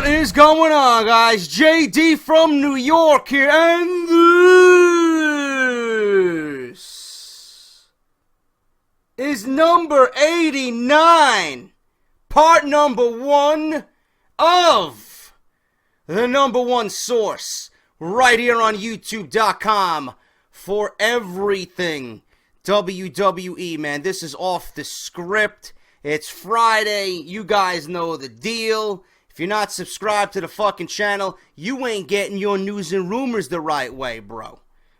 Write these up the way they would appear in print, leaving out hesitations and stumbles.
is going on, guys? JD from New York here, and this is number 89, part number 1 of the number 1 source right here on YouTube.com for everything WWE, man. This is off the script. It's Friday. You guys know the deal. If you're not subscribed to the fucking channel, you ain't getting your news and rumors the right way, bro.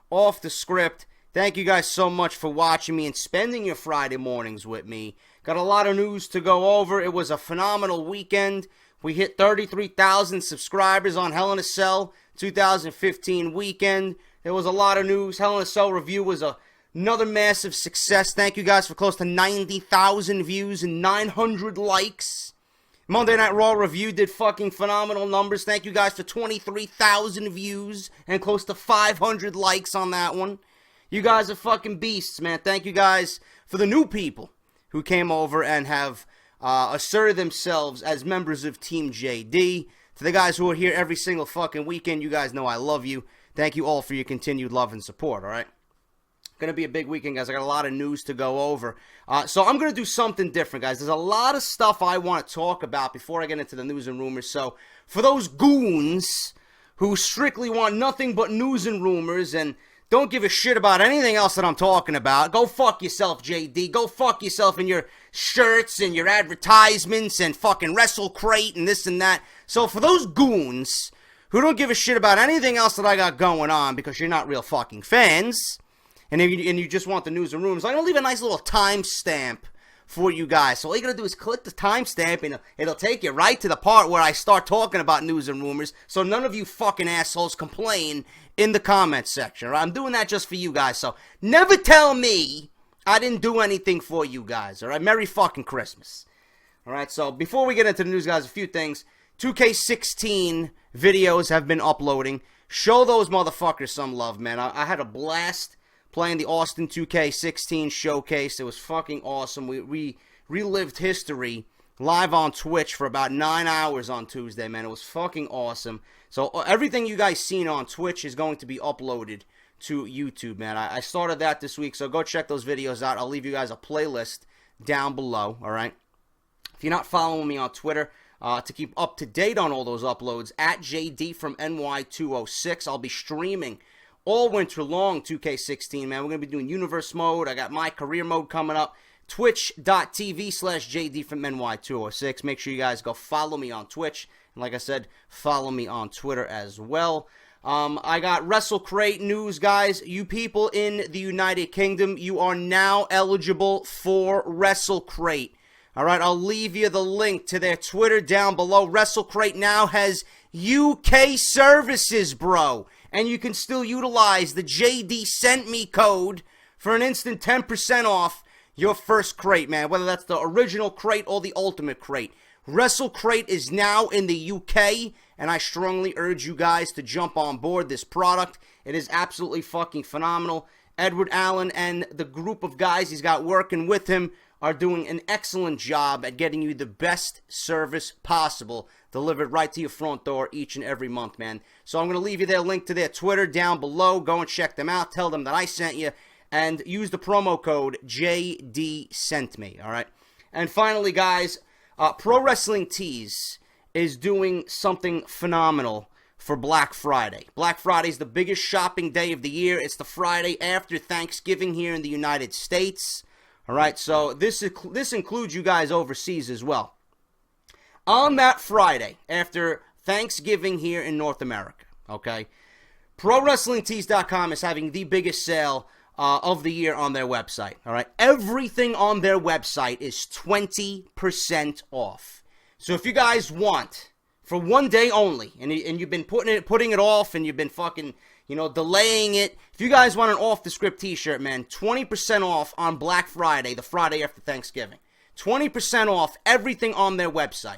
Off the script. Thank you guys so much for watching me and spending your Friday mornings with me. Got a lot of news to go over. It was a phenomenal weekend. We hit 33,000 subscribers on Hell in a Cell 2015 weekend. There was a lot of news. Hell in a Cell review was another massive success. Thank you guys for close to 90,000 views and 900 likes. Monday Night Raw review did fucking phenomenal numbers. Thank you guys for 23,000 views and close to 500 likes on that one. You guys are fucking beasts, man. Thank you guys for the new people who came over and have asserted themselves as members of Team JD. To the guys who are here every single fucking weekend, you guys know I love you. Thank you all for your continued love and support, alright? Gonna be a big weekend, guys. I got a lot of news to go over. So I'm gonna do something different, guys. There's a lot of stuff I want to talk about before I get into the news and rumors. So for those goons who strictly want nothing but news and rumors and don't give a shit about anything else that I'm talking about, go fuck yourself, JD. Go fuck yourself in your shirts and your advertisements and fucking WrestleCrate and this and that. So for those goons who don't give a shit about anything else that I got going on because you're not real fucking fans, and you just want the news and rumors, I'm going to leave a nice little timestamp for you guys. So all you got to do is click the timestamp, and it'll take you right to the part where I start talking about news and rumors, so none of you fucking assholes complain in the comments section. Right? I'm doing that just for you guys, so never tell me I didn't do anything for you guys. All right? Merry fucking Christmas. All right, so before we get into the news, guys, a few things. 2K16 videos have been uploading. Show those motherfuckers some love, man. I had a blast playing the Austin 2K16 showcase. It was fucking awesome. We relived history live on Twitch for about 9 hours on Tuesday, man. It was fucking awesome. So everything you guys seen on Twitch is going to be uploaded to YouTube, man. I started that this week, so go check those videos out. I'll leave you guys a playlist down below, all right? If you're not following me on Twitter, to keep up to date on all those uploads, at JD from NY206, I'll be streaming all winter long 2K16, man. We're going to be doing Universe Mode. I got my career mode coming up. Twitch.tv/JD from NY206. Make sure you guys go follow me on Twitch. And like I said, follow me on Twitter as well. I got WrestleCrate news, guys. You people in the United Kingdom, you are now eligible for WrestleCrate. Alright, I'll leave you the link to their Twitter down below. WrestleCrate now has UK services, bro. And you can still utilize the JD Sent Me code for an instant 10% off your first crate, man. Whether that's the original crate or the ultimate crate. WrestleCrate is now in the UK, and I strongly urge you guys to jump on board this product. It is absolutely fucking phenomenal. Edward Allen and the group of guys he's got working with him are doing an excellent job at getting you the best service possible delivered right to your front door each and every month, man. So I'm going to leave you their link to their Twitter down below. Go and check them out. Tell them that I sent you. And use the promo code JDSentMe, all right? And finally, guys, Pro Wrestling Tees is doing something phenomenal for Black Friday. Black Friday is the biggest shopping day of the year. It's the Friday after Thanksgiving here in the United States. All right, so this includes you guys overseas as well. On that Friday, after Thanksgiving here in North America, okay, ProWrestlingTees.com is having the biggest sale of the year on their website, all right? Everything on their website is 20% off. So if you guys want, for one day only, and you've been putting it off, and you've been fucking, delaying it. If you guys want an off-the-script t-shirt, man, 20% off on Black Friday, the Friday after Thanksgiving. 20% off everything on their website.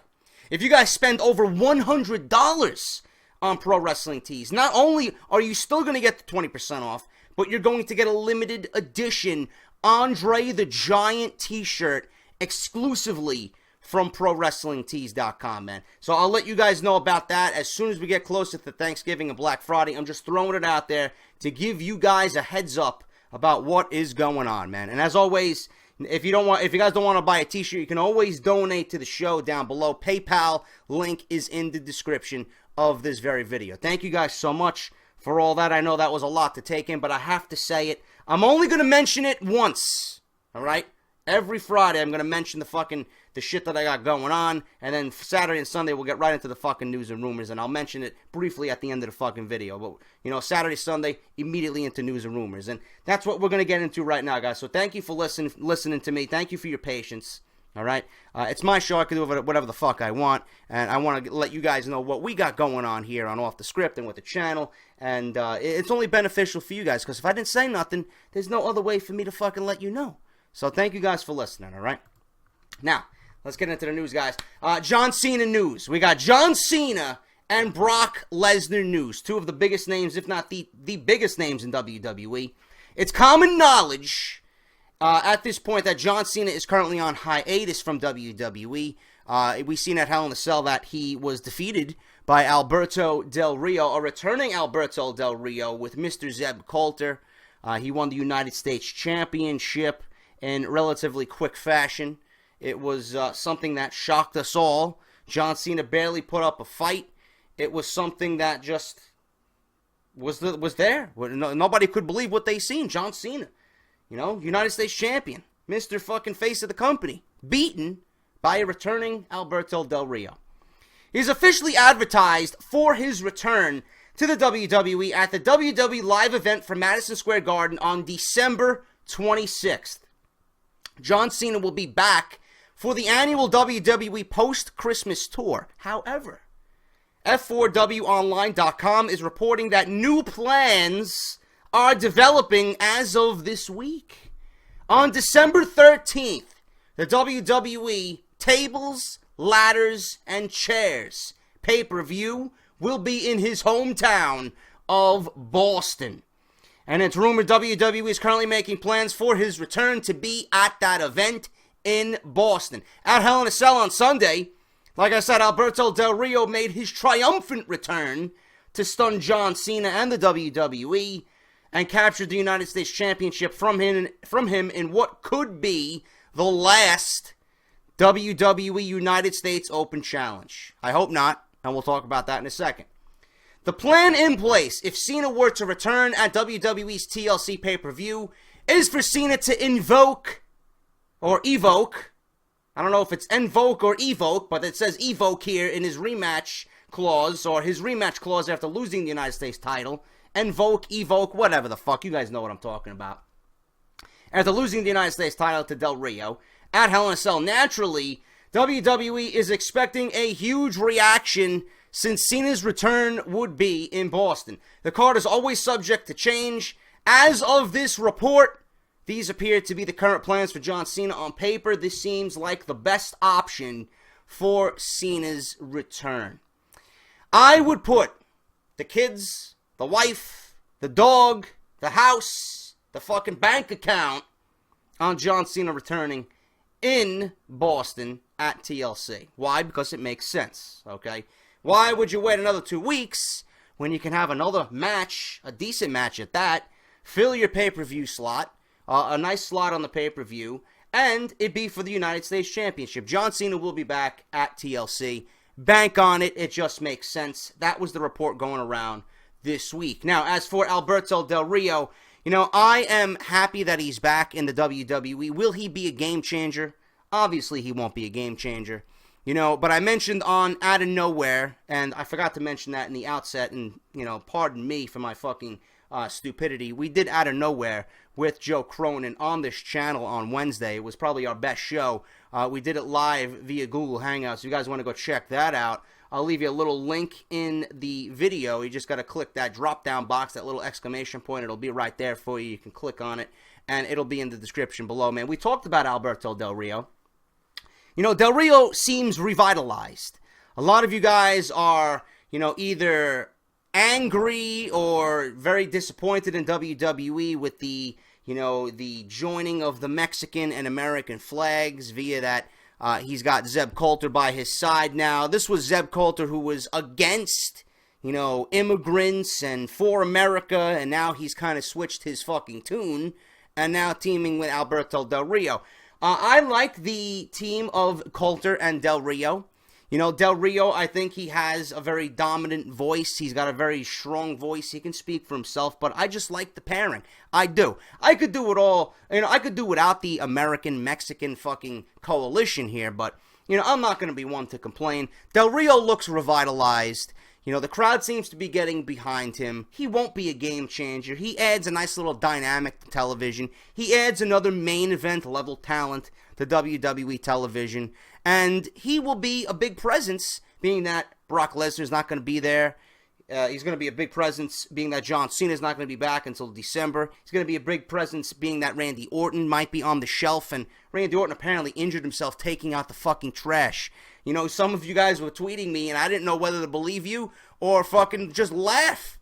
If you guys spend over $100 on Pro Wrestling Tees, not only are you still going to get the 20% off, but you're going to get a limited edition Andre the Giant t-shirt exclusively from ProWrestlingTees.com, man. So I'll let you guys know about that as soon as we get closer to Thanksgiving and Black Friday. I'm just throwing it out there to give you guys a heads up about what is going on, man. And as always, if you guys don't want to buy a t-shirt, you can always donate to the show down below. PayPal link is in the description of this very video. Thank you guys so much for all that. I know that was a lot to take in, but I have to say it. I'm only going to mention it once, all right? Every Friday, I'm going to mention the shit that I got going on, and then Saturday and Sunday, we'll get right into the fucking news and rumors, and I'll mention it briefly at the end of the fucking video. But, Saturday, Sunday, immediately into news and rumors, and that's what we're going to get into right now, guys. So thank you for listening to me. Thank you for your patience, all right? It's my show. I can do whatever the fuck I want, and I want to let you guys know what we got going on here on Off the Script and with the channel, and it's only beneficial for you guys, because if I didn't say nothing, there's no other way for me to fucking let you know. So thank you guys for listening, all right? Now, let's get into the news, guys. John Cena news. We got John Cena and Brock Lesnar news. Two of the biggest names, if not the biggest names in WWE. It's common knowledge at this point that John Cena is currently on hiatus from WWE. We've seen at Hell in a Cell that he was defeated by Alberto Del Rio, a returning Alberto Del Rio with Mr. Zeb Coulter. He won the United States Championship in relatively quick fashion. It was something that shocked us all. John Cena barely put up a fight. It was something that just was there. Nobody could believe what they seen. John Cena, United States champion, Mr. fucking face of the company, beaten by a returning Alberto Del Rio. He's officially advertised for his return to the WWE at the WWE live event for Madison Square Garden on December 26th. John Cena will be back for the annual WWE post-Christmas tour. However, F4WOnline.com is reporting that new plans are developing as of this week. On December 13th, the WWE Tables, Ladders, and Chairs pay-per-view will be in his hometown of Boston. And it's rumored WWE is currently making plans for his return to be at that event in Boston. At Hell in a Cell on Sunday, like I said, Alberto Del Rio made his triumphant return to stun John Cena and the WWE and captured the United States Championship from him in what could be the last WWE United States Open Challenge. I hope not, and we'll talk about that in a second. The plan in place, if Cena were to return at WWE's TLC pay-per-view, is for Cena to evoke, I don't know if it's invoke or evoke, but it says evoke here in his rematch clause, or his rematch clause after losing the United States title. Invoke, evoke, whatever the fuck, you guys know what I'm talking about. After losing the United States title to Del Rio at Hell in a Cell, naturally, WWE is expecting a huge reaction since Cena's return would be in Boston. The card is always subject to change. As of this report, these appear to be the current plans for John Cena. On paper, this seems like the best option for Cena's return. I would put the kids, the wife, the dog, the house, the fucking bank account on John Cena returning in Boston at TLC. Why? Because it makes sense, okay? Why would you wait another 2 weeks when you can have another match, a decent match at that, fill your pay-per-view slot, a nice slot on the pay-per-view, and it be for the United States Championship? John Cena will be back at TLC. Bank on it. It just makes sense. That was the report going around this week. Now, as for Alberto Del Rio, I am happy that he's back in the WWE. Will he be a game changer? Obviously, he won't be a game changer. But I mentioned on Out of Nowhere, and I forgot to mention that in the outset, and, pardon me for my fucking stupidity. We did Out of Nowhere with Joe Cronin on this channel on Wednesday. It was probably our best show. We did it live via Google Hangouts. If you guys want to go check that out, I'll leave you a little link in the video. You just got to click that drop-down box, that little exclamation point. It'll be right there for you. You can click on it, and it'll be in the description below, man. We talked about Alberto Del Rio. Del Rio seems revitalized. A lot of you guys are, either angry or very disappointed in WWE with the, the joining of the Mexican and American flags via that He's got Zeb Coulter by his side now. This was Zeb Coulter who was against, immigrants and for America, and now he's kind of switched his fucking tune and now teaming with Alberto Del Rio. I like the team of Coulter and Del Rio. Del Rio, I think he has a very dominant voice. He's got a very strong voice. He can speak for himself, but I just like the pairing. I do. I could do it all. I could do without the American-Mexican fucking coalition here, but, I'm not going to be one to complain. Del Rio looks revitalized. The crowd seems to be getting behind him. He won't be a game changer. He adds a nice little dynamic to television. He adds another main event level talent to WWE television. And he will be a big presence, being that Brock Lesnar's not going to be there. He's going to be a big presence, being that John Cena's not going to be back until December. He's going to be a big presence, being that Randy Orton might be on the shelf. And Randy Orton apparently injured himself taking out the fucking trash. Some of you guys were tweeting me, and I didn't know whether to believe you or fucking just laugh.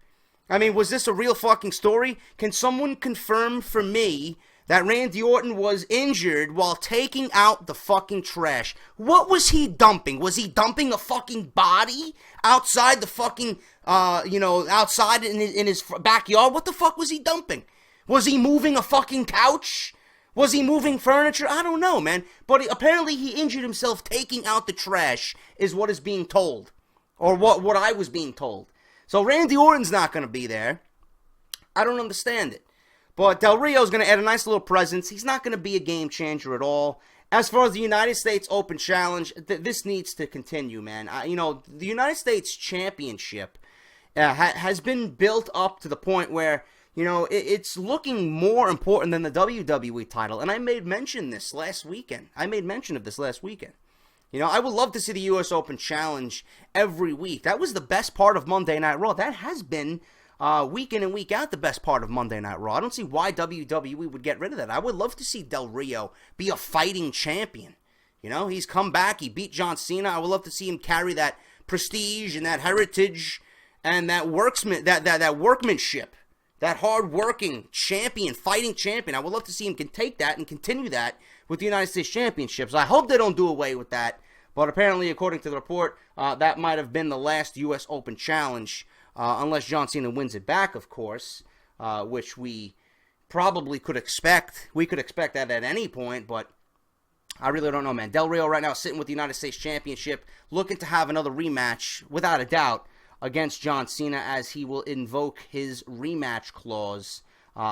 Was this a real fucking story? Can someone confirm for me that Randy Orton was injured while taking out the fucking trash? What was he dumping? Was he dumping a fucking body outside the fucking, outside in his backyard? What the fuck was he dumping? Was he moving a fucking couch? Was he moving furniture? I don't know, man. But apparently he injured himself taking out the trash, is what is being told. Or what I was being told. So Randy Orton's not going to be there. I don't understand it. But Del Rio's going to add a nice little presence. He's not going to be a game changer at all. As far as the United States Open Challenge, this needs to continue, man. The United States Championship has been built up to the point where, it's looking more important than the WWE title. And I made mention of this last weekend. I would love to see the U.S. Open Challenge every week. That was the best part of Monday Night Raw. That has been week in and week out the best part of Monday Night Raw. I don't see why WWE would get rid of that. I would love to see Del Rio be a fighting champion. He's come back. He beat John Cena. I would love to see him carry that prestige and that heritage and that workmanship, that hard-working champion, fighting champion. I would love to see him can take that and continue that with the United States Championship. So I hope they don't do away with that. But apparently, according to the report, that might have been the last U.S. Open Challenge. Unless John Cena wins it back, of course, which we probably could expect. We could expect that at any point, but I really don't know, man. Del Rio right now sitting with the United States Championship, looking to have another rematch, without a doubt, against John Cena, as he will invoke his rematch clause,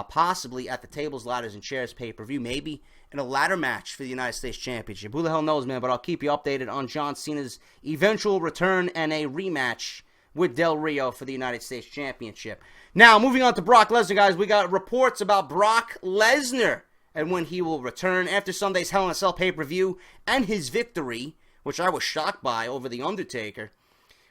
possibly at the Tables, Ladders, and Chairs pay-per-view, maybe in a ladder match for the United States Championship. Who the hell knows, man, but I'll keep you updated on John Cena's eventual return and a rematch with Del Rio for the United States Championship. Now, moving on to Brock Lesnar, guys, we got reports about Brock Lesnar and when he will return after Sunday's Hell in a Cell pay-per-view and his victory, which I was shocked by, over The Undertaker.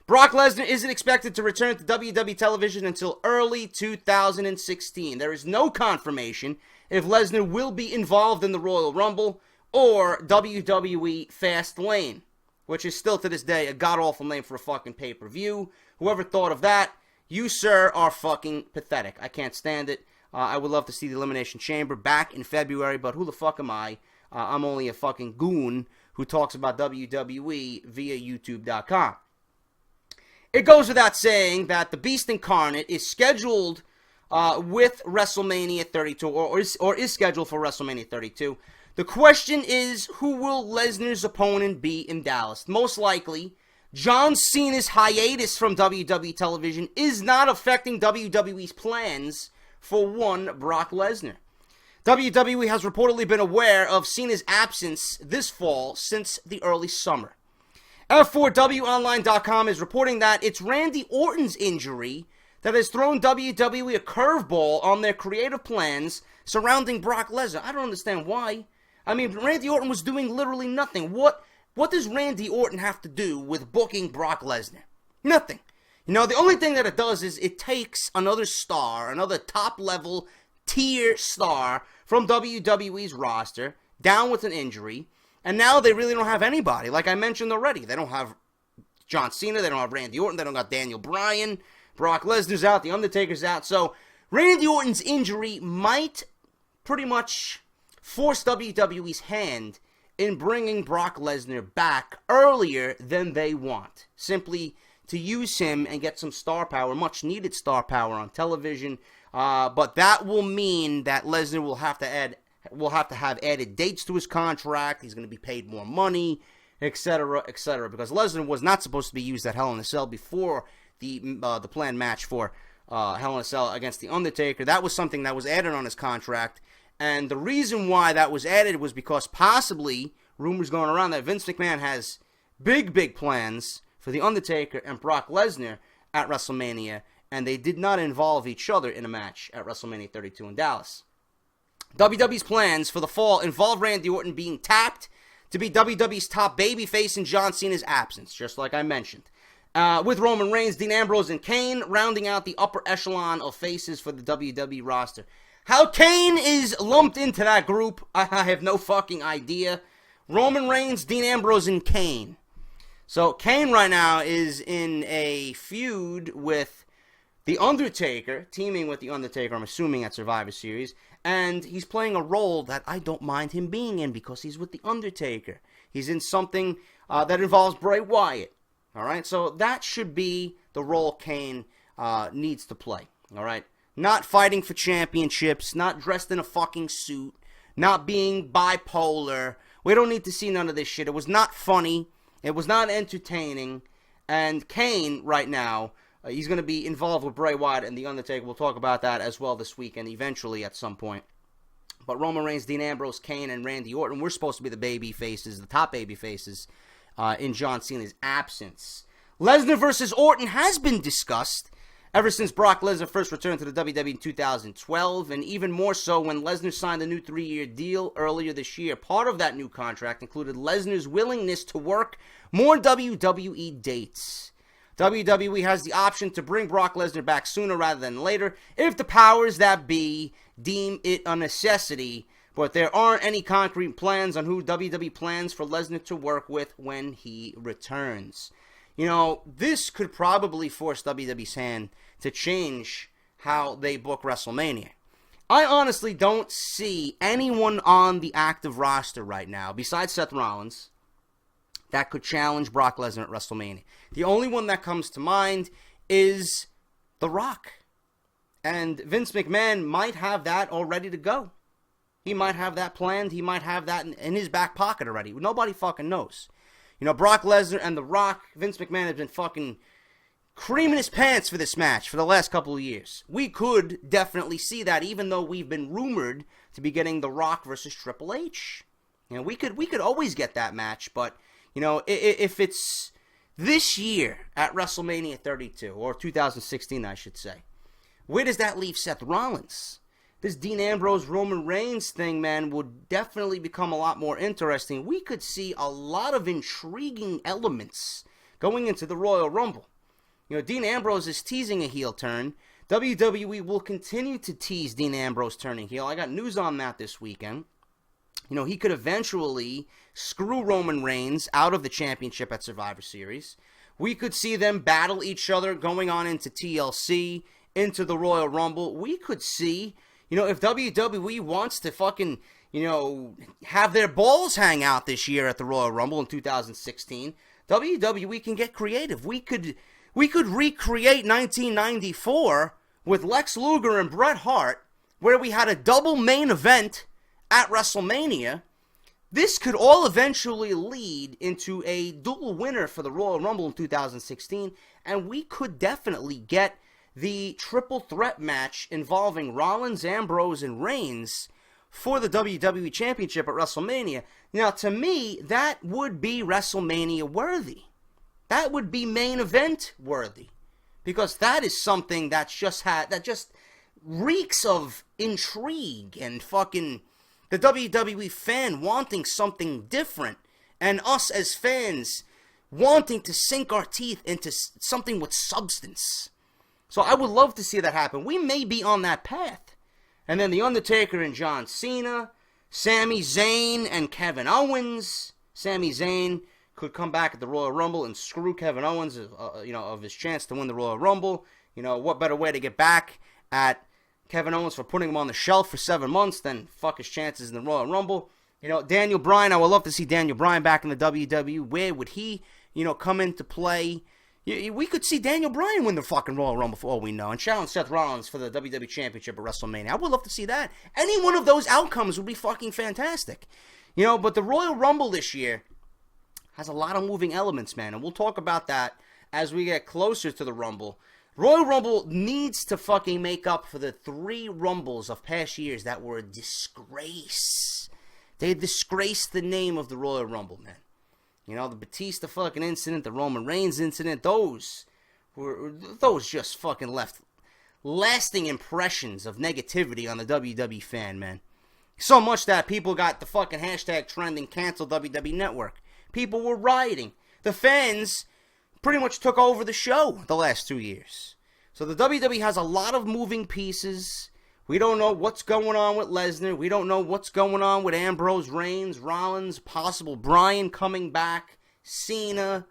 Brock Lesnar isn't expected to return to WWE television until early 2016. There is no confirmation if Lesnar will be involved in the Royal Rumble or WWE Fastlane, which is still to this day a god-awful name for a fucking pay-per-view. Whoever thought of that, you, sir, are fucking pathetic. I can't stand it. I would love to see the Elimination Chamber back in February, but who the fuck am I? I'm only a fucking goon who talks about WWE via YouTube.com. It goes without saying that the Beast Incarnate is scheduled with WrestleMania 32, or is scheduled for WrestleMania 32. The question is, who will Lesnar's opponent be in Dallas? Most likely, John Cena's hiatus from WWE television is not affecting WWE's plans for one Brock Lesnar. WWE has reportedly been aware of Cena's absence this fall since the early summer. F4WOnline.com is reporting that it's Randy Orton's injury that has thrown WWE a curveball on their creative plans surrounding Brock Lesnar. I don't understand why. Randy Orton was doing literally nothing. What does Randy Orton have to do with booking Brock Lesnar? Nothing. The only thing that it does is it takes another star, another top-level tier star from WWE's roster, down with an injury, and now they really don't have anybody. Like I mentioned already, they don't have John Cena, they don't have Randy Orton, they don't got Daniel Bryan, Brock Lesnar's out, The Undertaker's out. So Randy Orton's injury might pretty much force WWE's hand in bringing Brock Lesnar back earlier than they want. Simply to use him and get some star power, much needed star power on television. But that will mean that Lesnar will have to have added dates to his contract. He's going to be paid more money, etc., etc. Because Lesnar was not supposed to be used at Hell in a Cell before the planned match for Hell in a Cell against The Undertaker. That was something that was added on his contract. And the reason why that was added was because possibly, rumors going around that Vince McMahon has big plans for The Undertaker and Brock Lesnar at WrestleMania, and they did not involve each other in a match at WrestleMania 32 in Dallas. WWE's plans for the fall involve Randy Orton being tapped to be WWE's top babyface in John Cena's absence, just like I mentioned. With Roman Reigns, Dean Ambrose, and Kane rounding out the upper echelon of faces for the WWE roster. How Kane is lumped into that group, I have no fucking idea. Roman Reigns, Dean Ambrose, and Kane. So Kane right now is in a feud with The Undertaker, teaming with The Undertaker, I'm assuming, at Survivor Series. And he's playing a role that I don't mind him being in because he's with The Undertaker. He's in something that involves Bray Wyatt. Alright, so that should be the role Kane needs to play. Alright? Not fighting for championships, not dressed in a fucking suit, not being bipolar. We don't need to see none of this shit. It was not funny. It was not entertaining. And Kane, right now, he's going to be involved with Bray Wyatt and The Undertaker. We'll talk about that as well this weekend, eventually at some point. But Roman Reigns, Dean Ambrose, Kane, and Randy Orton, we're supposed to be the baby faces, the top baby faces, in John Cena's absence. Lesnar versus Orton has been discussed ever since Brock Lesnar first returned to the WWE in 2012, and even more so when Lesnar signed a new 3-year deal earlier this year. Part of that new contract included Lesnar's willingness to work more WWE dates. WWE has the option to bring Brock Lesnar back sooner rather than later if the powers that be deem it a necessity, but there aren't any concrete plans on who WWE plans for Lesnar to work with when he returns. You know, this could probably force WWE's hand to change how they book WrestleMania. I honestly don't see anyone on the active roster right now, besides Seth Rollins, that could challenge Brock Lesnar at WrestleMania. The only one that comes to mind is The Rock. And Vince McMahon might have that all ready to go. He might have that planned. He might have that in his back pocket already. Nobody fucking knows. You know, Brock Lesnar and The Rock, Vince McMahon has been fucking creaming his pants for this match for the last couple of years. We could definitely see that, even though we've been rumored to be getting The Rock versus Triple H. You know, we could always get that match, but, you know, if it's this year at WrestleMania 32, or 2016, I should say, where does that leave Seth Rollins? This Dean Ambrose, Roman Reigns thing, man, would definitely become a lot more interesting. We could see a lot of intriguing elements going into the Royal Rumble. You know, Dean Ambrose is teasing a heel turn. WWE will continue to tease Dean Ambrose turning heel. I got news on that this weekend. You know, he could eventually screw Roman Reigns out of the championship at Survivor Series. We could see them battle each other going on into TLC, into the Royal Rumble. We could see, you know, if WWE wants to fucking, you know, have their balls hang out this year at the Royal Rumble in 2016, WWE can get creative. We could recreate 1994 with Lex Luger and Bret Hart, where we had a double main event at WrestleMania. This could all eventually lead into a dual winner for the Royal Rumble in 2016, and we could definitely get the triple threat match involving Rollins, Ambrose, and Reigns for the WWE Championship at WrestleMania. Now, to me, that would be WrestleMania worthy. That would be main event worthy, because that is something that just reeks of intrigue and fucking the WWE fan wanting something different, and us as fans wanting to sink our teeth into something with substance. So I would love to see that happen. We may be on that path. And then The Undertaker and John Cena, Sami Zayn and Kevin Owens. Sami Zayn could come back at the Royal Rumble and screw Kevin Owens, of his chance to win the Royal Rumble. You know, what better way to get back at Kevin Owens for putting him on the shelf for 7 months than fuck his chances in the Royal Rumble. You know, Daniel Bryan, I would love to see Daniel Bryan back in the WWE. Where would he, come into play? We could see Daniel Bryan win the fucking Royal Rumble for all we know, and challenge Seth Rollins for the WWE Championship at WrestleMania. I would love to see that. Any one of those outcomes would be fucking fantastic. But the Royal Rumble this year has a lot of moving elements, man, and we'll talk about that as we get closer to the Rumble. Royal Rumble needs to fucking make up for the 3 Rumbles of past years that were a disgrace. They disgraced the name of the Royal Rumble, man. The Batista fucking incident, the Roman Reigns incident, those just fucking left lasting impressions of negativity on the WWE fan, man. So much that people got the fucking hashtag trending, cancel WWE Network. People were rioting. The fans pretty much took over the show the last 2 years. So the WWE has a lot of moving pieces. We don't know what's going on with Lesnar. We don't know what's going on with Ambrose, Reigns, Rollins, possible Bryan coming back, Cena.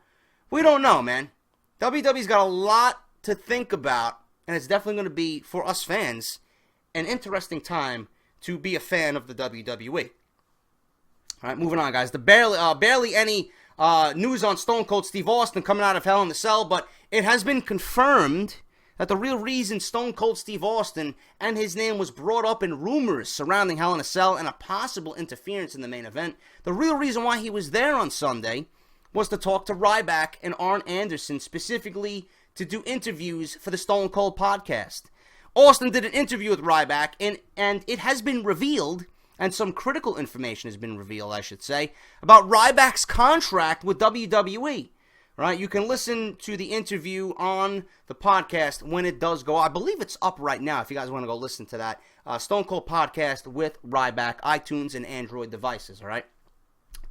We don't know, man. WWE's got a lot to think about, and it's definitely going to be, for us fans, an interesting time to be a fan of the WWE. All right, moving on, guys. Barely any news on Stone Cold Steve Austin coming out of Hell in the Cell, but it has been confirmed that the real reason Stone Cold Steve Austin and his name was brought up in rumors surrounding Hell in a Cell and a possible interference in the main event, the real reason why he was there on Sunday was to talk to Ryback and Arn Anderson, specifically to do interviews for the Stone Cold podcast. Austin did an interview with Ryback, and it has been revealed, and some critical information has been revealed, I should say, about Ryback's contract with WWE. Right? You can listen to the interview on the podcast when it does go. I believe it's up right now if you guys want to go listen to that. Stone Cold Podcast with Ryback, iTunes and Android devices, all right?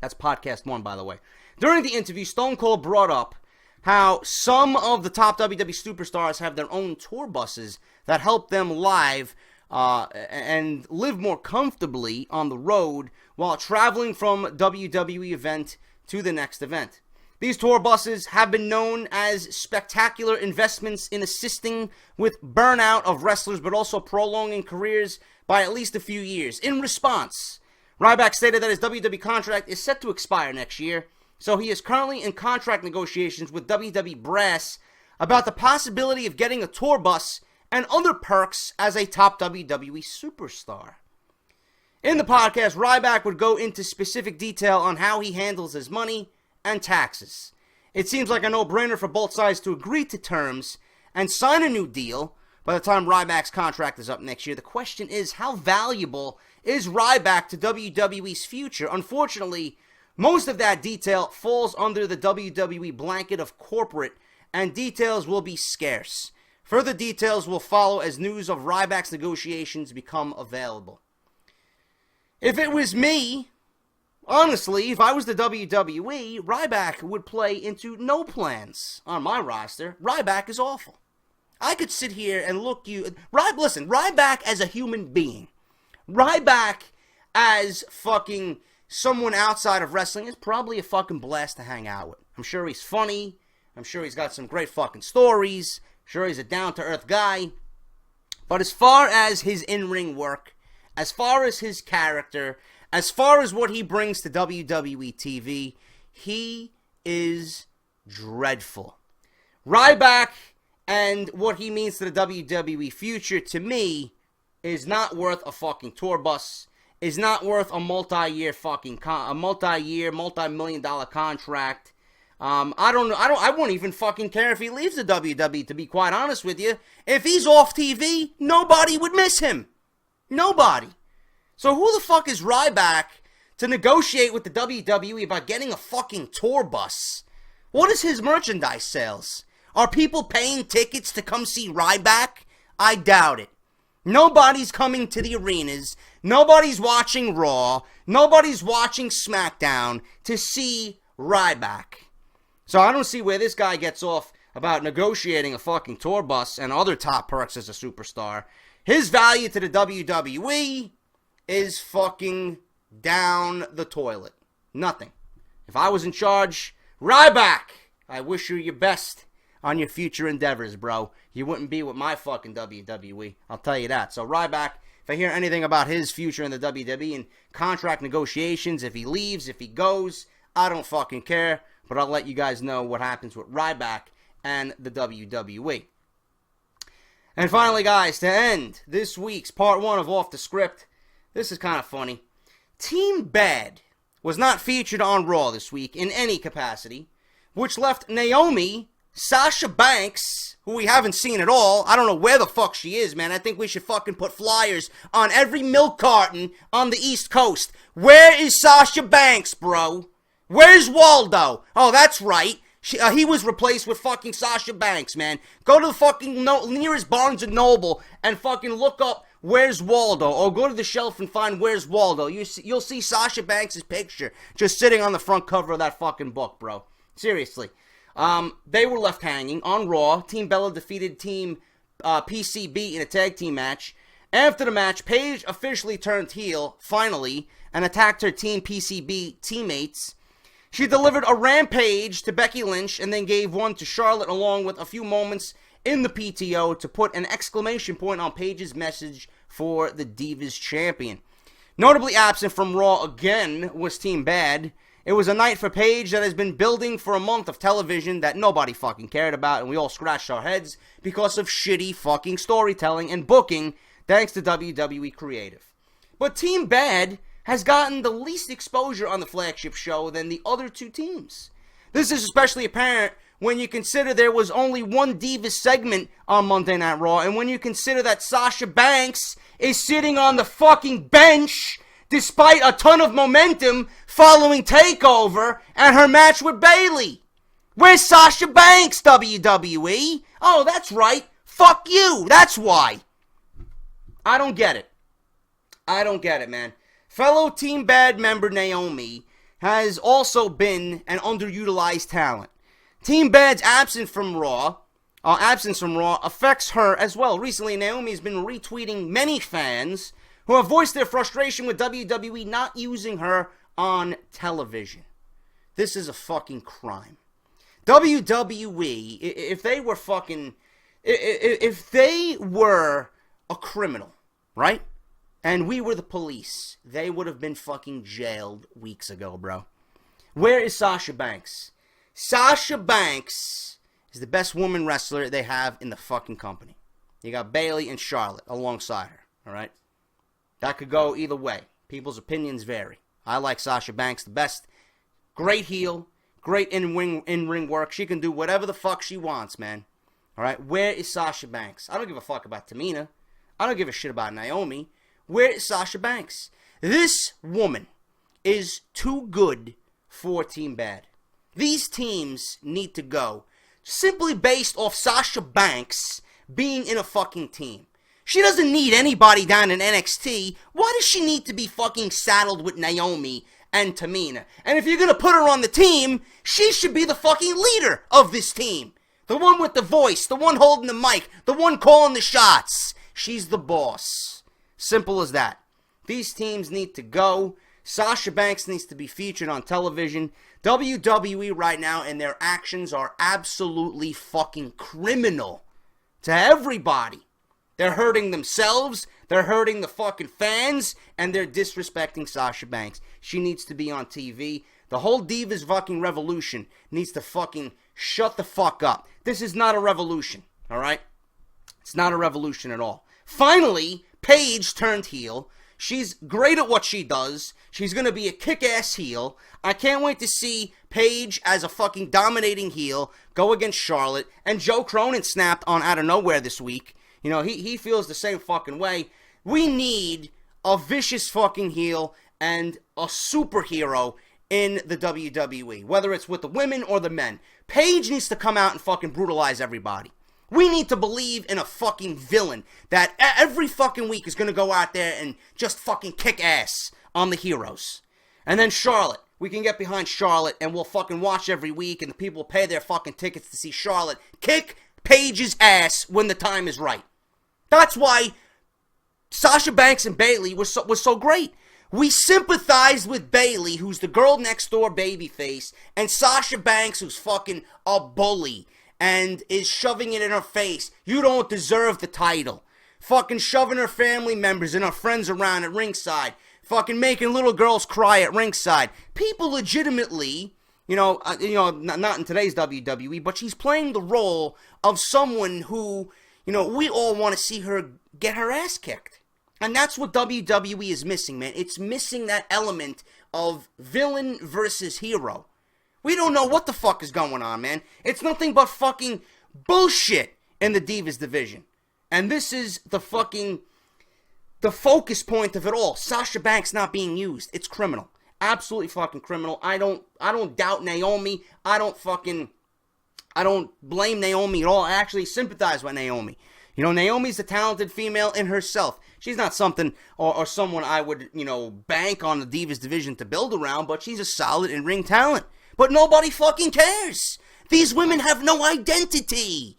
That's podcast 1, by the way. During the interview, Stone Cold brought up how some of the top WWE superstars have their own tour buses that help them live and live more comfortably on the road while traveling from WWE event to the next event. These tour buses have been known as spectacular investments in assisting with burnout of wrestlers, but also prolonging careers by at least a few years. In response, Ryback stated that his WWE contract is set to expire next year, so he is currently in contract negotiations with WWE Brass about the possibility of getting a tour bus and other perks as a top WWE superstar. In the podcast, Ryback would go into specific detail on how he handles his money and taxes. It seems like a no-brainer for both sides to agree to terms and sign a new deal by the time Ryback's contract is up next year. The question is, how valuable is Ryback to WWE's future? Unfortunately, most of that detail falls under the WWE blanket of corporate, and details will be scarce. Further details will follow as news of Ryback's negotiations become available. If it was me, honestly, if I was the WWE, Ryback would play into no plans on my roster. Ryback is awful. I could sit here and look you... Listen, Ryback as a human being. Ryback as fucking someone outside of wrestling is probably a fucking blast to hang out with. I'm sure he's funny. I'm sure he's got some great fucking stories. I'm sure he's a down-to-earth guy. But as far as his in-ring work, as far as his character, as far as what he brings to WWE TV, he is dreadful. Ryback and what he means to the WWE future, to me, is not worth a fucking tour bus, is not worth a multi-million dollar contract. I won't even fucking care if he leaves the WWE, to be quite honest with you. If he's off TV, nobody would miss him. Nobody. So who the fuck is Ryback to negotiate with the WWE about getting a fucking tour bus? What is his merchandise sales? Are people paying tickets to come see Ryback? I doubt it. Nobody's coming to the arenas. Nobody's watching Raw. Nobody's watching SmackDown to see Ryback. So I don't see where this guy gets off about negotiating a fucking tour bus and other top perks as a superstar. His value to the WWE is fucking down the toilet. Nothing. If I was in charge, Ryback, I wish you your best on your future endeavors, bro. You wouldn't be with my fucking WWE. I'll tell you that. So Ryback, if I hear anything about his future in the WWE and contract negotiations, if he leaves, if he goes, I don't fucking care. But I'll let you guys know what happens with Ryback and the WWE. And finally, guys, to end this week's part 1 of Off the Script, this is kind of funny. Team Bad was not featured on Raw this week in any capacity, which left Naomi, Sasha Banks, who we haven't seen at all. I don't know where the fuck she is, man. I think we should fucking put flyers on every milk carton on the East Coast. Where is Sasha Banks, bro? Where's Waldo? Oh, that's right. He was replaced with fucking Sasha Banks, man. Go to the fucking nearest Barnes & Noble and fucking look up Where's Waldo, or go to the shelf and find Where's Waldo. You'll see Sasha Banks' picture just sitting on the front cover of that fucking book, bro. Seriously. They were left hanging on Raw. Team Bella defeated Team PCB in a tag team match. After the match, Paige officially turned heel, finally, and attacked her Team PCB teammates. She delivered a rampage to Becky Lynch and then gave one to Charlotte, along with a few moments in the PTO to put an exclamation point on Paige's message for the Divas Champion. Notably absent from Raw again was Team Bad. It was a night for Paige that has been building for a month of television that nobody fucking cared about, and we all scratched our heads because of shitty fucking storytelling and booking thanks to WWE Creative. But Team Bad has gotten the least exposure on the flagship show than the other two teams. This is especially apparent when you consider there was only one Divas segment on Monday Night Raw, and when you consider that Sasha Banks is sitting on the fucking bench despite a ton of momentum following TakeOver and her match with Bayley. Where's Sasha Banks, WWE? Oh, that's right. Fuck you. That's why. I don't get it. I don't get it, man. Fellow Team Bad member Naomi has also been an underutilized talent. Team Bad's absence from Raw affects her as well. Recently, Naomi has been retweeting many fans who have voiced their frustration with WWE not using her on television. This is a fucking crime. WWE, if they were a criminal, right? And we were the police, they would have been fucking jailed weeks ago, bro. Where is Sasha Banks? Sasha Banks is the best woman wrestler they have in the fucking company. You got Bayley and Charlotte alongside her, alright? That could go either way. People's opinions vary. I like Sasha Banks the best. Great heel, great in-ring work. She can do whatever the fuck she wants, man. Alright, where is Sasha Banks? I don't give a fuck about Tamina. I don't give a shit about Naomi. Where is Sasha Banks? This woman is too good for Team Bad. These teams need to go simply based off Sasha Banks being in a fucking team. She doesn't need anybody down in NXT. Why does she need to be fucking saddled with Naomi and Tamina? And if you're gonna put her on the team, she should be the fucking leader of this team. The one with the voice, the one holding the mic, the one calling the shots. She's the boss. Simple as that. These teams need to go. Sasha Banks needs to be featured on television. WWE right now and their actions are absolutely fucking criminal to everybody. They're hurting themselves, they're hurting the fucking fans, and they're disrespecting Sasha Banks. She needs to be on TV. The whole Divas fucking revolution needs to fucking shut the fuck up. This is not a revolution, alright? It's not a revolution at all. Finally, Paige turned heel. She's great at what she does. She's going to be a kick-ass heel. I can't wait to see Paige as a fucking dominating heel go against Charlotte. And Joe Cronin snapped on Out of Nowhere this week. You know, he feels the same fucking way. We need a vicious fucking heel and a superhero in the WWE. Whether it's with the women or the men. Paige needs to come out and fucking brutalize everybody. We need to believe in a fucking villain that every fucking week is going to go out there and just fucking kick ass on the heroes. And then Charlotte. We can get behind Charlotte and we'll fucking watch every week and the people will pay their fucking tickets to see Charlotte kick Paige's ass when the time is right. That's why Sasha Banks and Bayley was so great. We sympathized with Bayley, who's the girl next door babyface, and Sasha Banks, who's fucking a bully and is shoving it in her face. You don't deserve the title. fucking shoving her family members and her friends around at ringside, fucking making little girls cry at ringside. People legitimately, not in today's WWE, but she's playing the role of someone who, we all want to see her get her ass kicked. And that's what WWE is missing, man. It's missing that element of villain versus hero. We don't know what the fuck is going on, man. It's nothing but fucking bullshit in the Divas division. And this is the focus point of it all. Sasha Banks not being used. It's criminal. Absolutely fucking criminal. I don't doubt Naomi. I don't blame Naomi at all. I actually sympathize with Naomi. Naomi's a talented female in herself. She's not something or someone I would, bank on the Divas division to build around, but she's a solid in-ring talent. But nobody fucking cares. These women have no identity.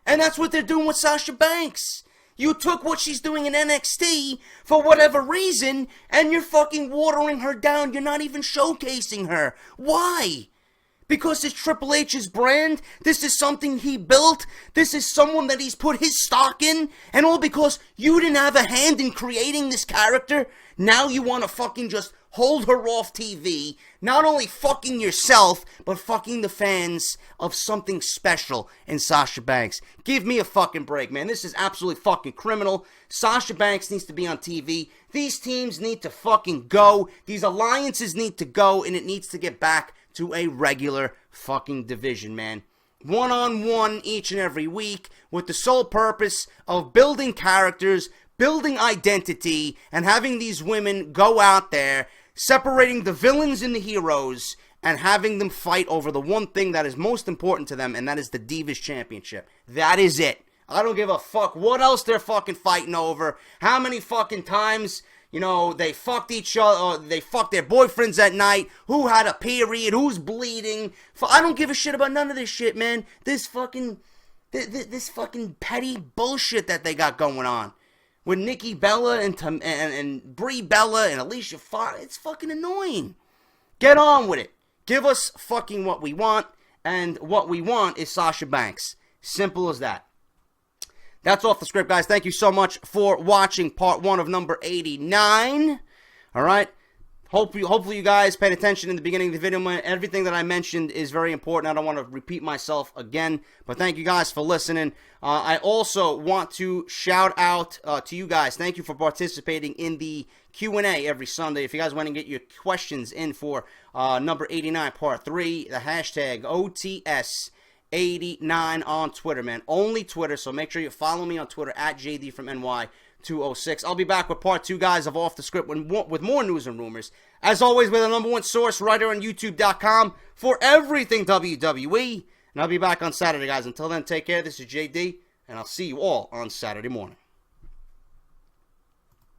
And that's what they're doing with Sasha Banks. You took what she's doing in NXT for whatever reason, and you're fucking watering her down. You're not even showcasing her. Why? Because it's Triple H's brand? This is something he built? This is someone that he's put his stock in? And all because you didn't have a hand in creating this character? Now you want to fucking just hold her off TV, not only fucking yourself, but fucking the fans of something special in Sasha Banks. Give me a fucking break, man. This is absolutely fucking criminal. Sasha Banks needs to be on TV. These teams need to fucking go. These alliances need to go, and it needs to get back to a regular fucking division, man. One-on-one each and every week with the sole purpose of building characters, building identity, and having these women go out there, separating the villains and the heroes, and having them fight over the one thing that is most important to them, and that is the Divas Championship. That is it. I don't give a fuck what else they're fucking fighting over, how many fucking times, they fucked each other, they fucked their boyfriends at night, who had a period, who's bleeding. I don't give a shit about none of this shit, man. This fucking petty bullshit that they got going on. With Nikki Bella and Brie Bella and Alicia Fox, it's fucking annoying. Get on with it. Give us fucking what we want, and what we want is Sasha Banks. Simple as that. That's off the script, guys. Thank you so much for watching part 1 of number 89. All right. Hopefully you guys paid attention in the beginning of the video. Everything that I mentioned is very important. I don't want to repeat myself again, but thank you guys for listening. I also want to shout out to you guys. Thank you for participating in the Q&A every Sunday. If you guys want to get your questions in for number 89, part 3, the hashtag OTS89 on Twitter, man. Only Twitter, so make sure you follow me on Twitter at JD from NY206. I'll be back with part 2, guys, of Off the Script with more news and rumors. As always, with the number one source right here on YouTube.com for everything WWE. And I'll be back on Saturday, guys. Until then, take care. This is JD, and I'll see you all on Saturday morning.